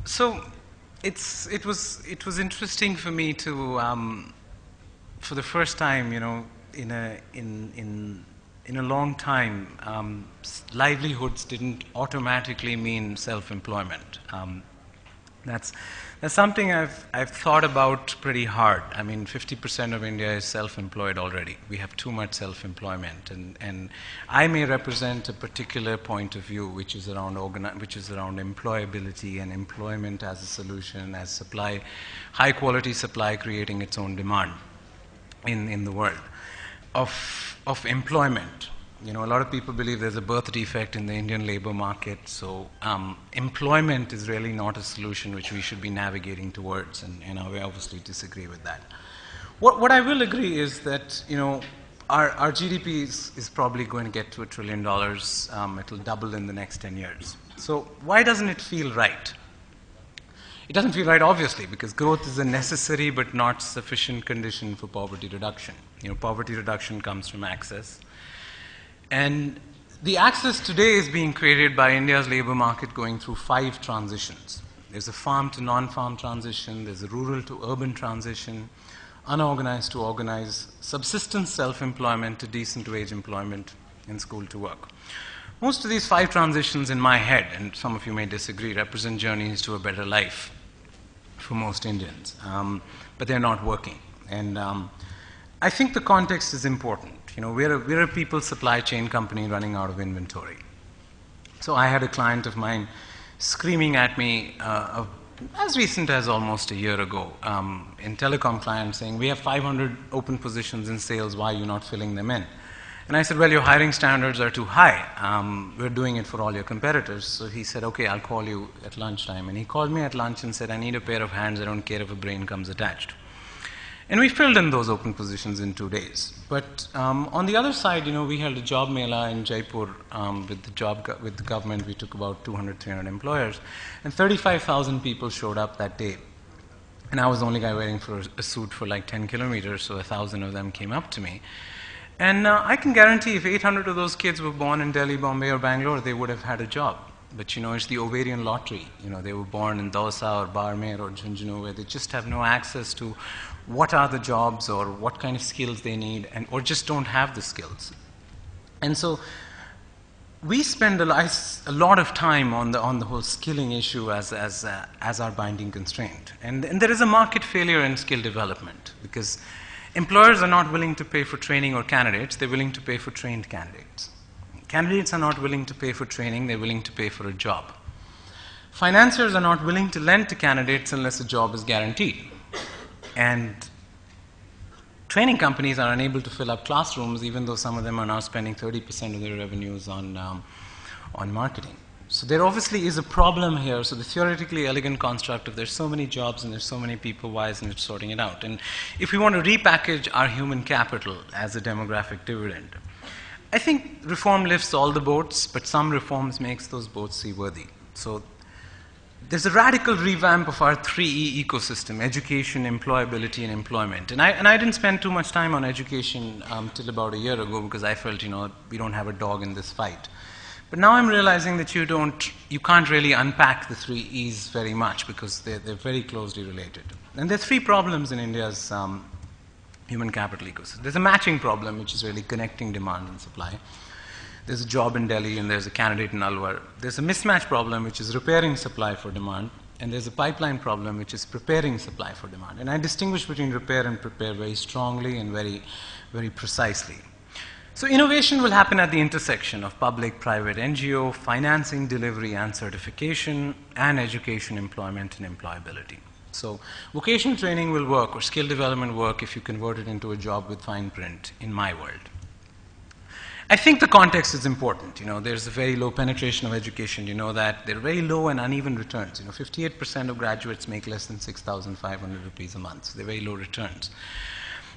So it was interesting for me to for the first time, in a long time, livelihoods didn't automatically mean self-employment. That's something I've thought about pretty hard. I mean, 50% of India is self-employed already. We have too much self-employment, and I may represent a particular point of view, which is around employability and employment as a solution, as supply, high-quality supply creating its own demand in the world of employment. A lot of people believe there's a birth defect in the Indian labor market, so employment is really not a solution which we should be navigating towards, and I obviously disagree with that. What I will agree is that, our GDP is probably going to get to $1 trillion. It'll double in the next 10 years. So why doesn't it feel right? It doesn't feel right, obviously, because growth is a necessary but not sufficient condition for poverty reduction. Poverty reduction comes from access. And the access today is being created by India's labor market going through 5 transitions. There's a farm to non-farm transition, there's a rural to urban transition, unorganized to organized, subsistence self-employment to decent wage employment, and school to work. Most of these 5 transitions in my head, and some of you may disagree, represent journeys to a better life for most Indians, but they're not working. And I think the context is important. We're a people supply chain company running out of inventory. So I had a client of mine screaming at me as recent as almost a year ago, in telecom client saying, we have 500 open positions in sales, why are you not filling them in? And I said, well, your hiring standards are too high. We're doing it for all your competitors. So he said, okay, I'll call you at lunchtime. And he called me at lunch and said, I need a pair of hands, I don't care if a brain comes attached. And we filled in those open positions in 2 days. But on the other side, we held a job mela in Jaipur with the government. We took about 200, 300 employers, and 35,000 people showed up that day. And I was the only guy wearing a suit for like 10 kilometers, so 1,000 of them came up to me. And I can guarantee if 800 of those kids were born in Delhi, Bombay, or Bangalore, they would have had a job. But it's the ovarian lottery. They were born in Dausa or Barmer or Jhunjhunu, where they just have no access to what are the jobs or what kind of skills they need, or just don't have the skills. And so we spend a lot of time on the whole skilling issue as our binding constraint. And there is a market failure in skill development, because employers are not willing to pay for training or candidates, they're willing to pay for trained candidates. Candidates are not willing to pay for training, they're willing to pay for a job. Financiers are not willing to lend to candidates unless a job is guaranteed. And training companies are unable to fill up classrooms, even though some of them are now spending 30% of their revenues on marketing. So there obviously is a problem here. So the theoretically elegant construct of there's so many jobs and there's so many people, why isn't it sorting it out? And if we want to repackage our human capital as a demographic dividend, I think reform lifts all the boats, but some reforms makes those boats seaworthy. So there's a radical revamp of our 3E ecosystem: education, employability, and employment. And I didn't spend too much time on education till about a year ago, because I felt, we don't have a dog in this fight. But now I'm realizing that you can't really unpack the 3Es very much, because they're very closely related. And there are 3 problems in India's human capital ecosystem. There's a matching problem, which is really connecting demand and supply. There's a job in Delhi and there's a candidate in Alwar. There's a mismatch problem, which is repairing supply for demand. And there's a pipeline problem, which is preparing supply for demand. And I distinguish between repair and prepare very strongly and very, very precisely. So innovation will happen at the intersection of public, private, NGO, financing, delivery, and certification, and education, employment, and employability. So vocational training will work, or skill development work, if you convert it into a job with fine print in my world. I think the context is important. There's a very low penetration of education. That there are very low and uneven returns. 58% of graduates make less than 6,500 rupees a month. So they're very low returns.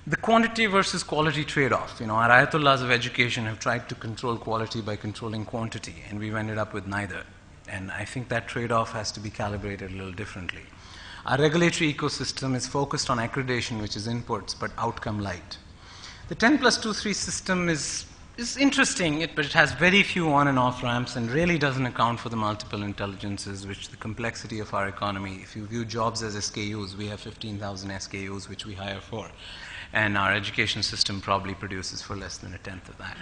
The quantity versus quality trade-off. Our ayatollahs of education have tried to control quality by controlling quantity, and we've ended up with neither. And I think that trade-off has to be calibrated a little differently. Our regulatory ecosystem is focused on accreditation, which is inputs, but outcome light. The 10+2, 3 system is is interesting, but it has very few on and off ramps and really doesn't account for the multiple intelligences, which the complexity of our economy. If you view jobs as SKUs, we have 15,000 SKUs which we hire for. And our education system probably produces for less than a tenth of that.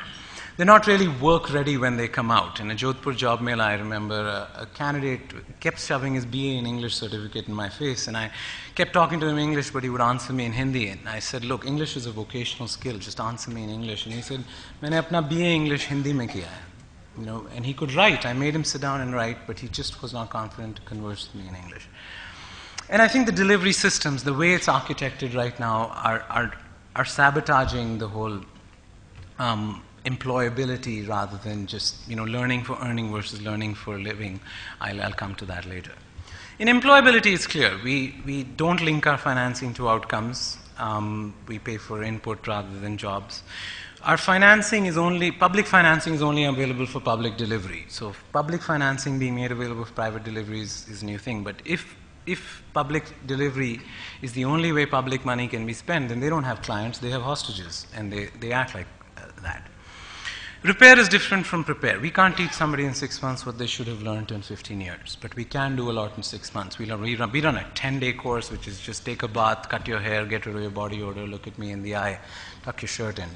They're not really work ready when they come out. In a Jodhpur job mail, I remember a candidate kept shoving his BA in English certificate in my face, and I kept talking to him in English, but he would answer me in Hindi. And I said, look, English is a vocational skill, just answer me in English. And he said, मैंने अपना BA English Hindi में किया है. You know, and he could write. I made him sit down and write, but he just was not confident to converse with me in English. And I think the delivery systems, the way it's architected right now, are sabotaging the whole employability rather than just learning for earning versus learning for living. I'll come to that later. In employability, it's clear. We don't link our financing to outcomes. We pay for input rather than jobs. Our financing is public financing is only available for public delivery. So public financing being made available for private delivery is a new thing. But if public delivery is the only way public money can be spent, then they don't have clients, they have hostages, and they act like that. Repair is different from prepare. We can't teach somebody in 6 months what they should have learned in 15 years, but we can do a lot in 6 months. We run a 10-day course, which is just take a bath, cut your hair, get rid of your body odor, look at me in the eye, tuck your shirt in,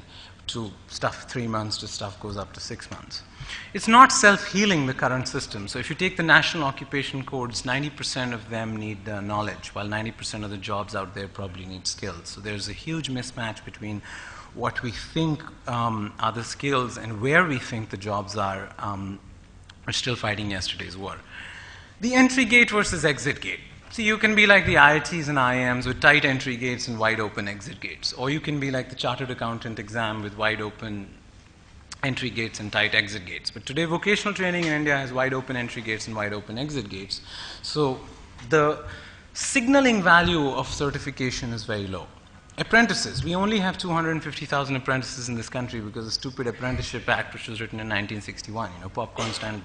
to stuff 3 months to stuff goes up to 6 months. It's not self-healing, the current system. So if you take the national occupation codes, 90% of them need knowledge, while 90% of the jobs out there probably need skills. So there's a huge mismatch between what we think are the skills and where we think the jobs are. We're still fighting yesterday's war. The entry gate versus exit gate. So you can be like the IITs and IIMs with tight entry gates and wide open exit gates. Or you can be like the chartered accountant exam with wide open entry gates and tight exit gates. But today vocational training in India has wide open entry gates and wide open exit gates. So the signaling value of certification is very low. Apprentices. We only have 250,000 apprentices in this country because of the stupid Apprenticeship Act, which was written in 1961. Popcorn stand.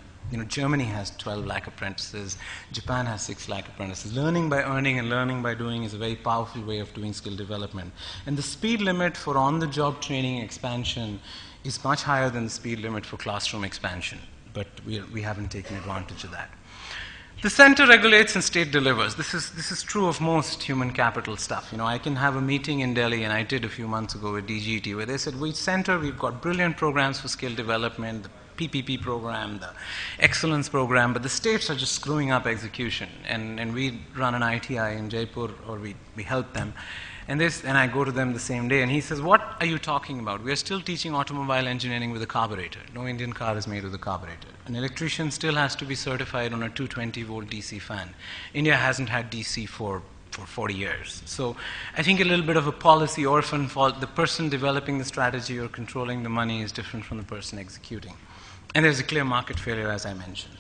Germany has 12 lakh apprentices. Japan has 6 lakh apprentices. Learning by earning and learning by doing is a very powerful way of doing skill development. And the speed limit for on-the-job training expansion is much higher than the speed limit for classroom expansion. But we haven't taken advantage of that. The center regulates and state delivers. This is true of most human capital stuff. I can have a meeting in Delhi, and I did a few months ago with DGT, where they said, we've got brilliant programs for skill development, the PPP program, the excellence program, but the states are just screwing up execution. And we run an ITI in Jaipur, or we help them. And I go to them the same day, and he says, what are you talking about? We are still teaching automobile engineering with a carburetor. No Indian car is made with a carburetor. An electrician still has to be certified on a 220-volt DC fan. India hasn't had DC for 40 years. So I think a little bit of a policy orphan fault. The person developing the strategy or controlling the money is different from the person executing. And there's a clear market failure, as I mentioned.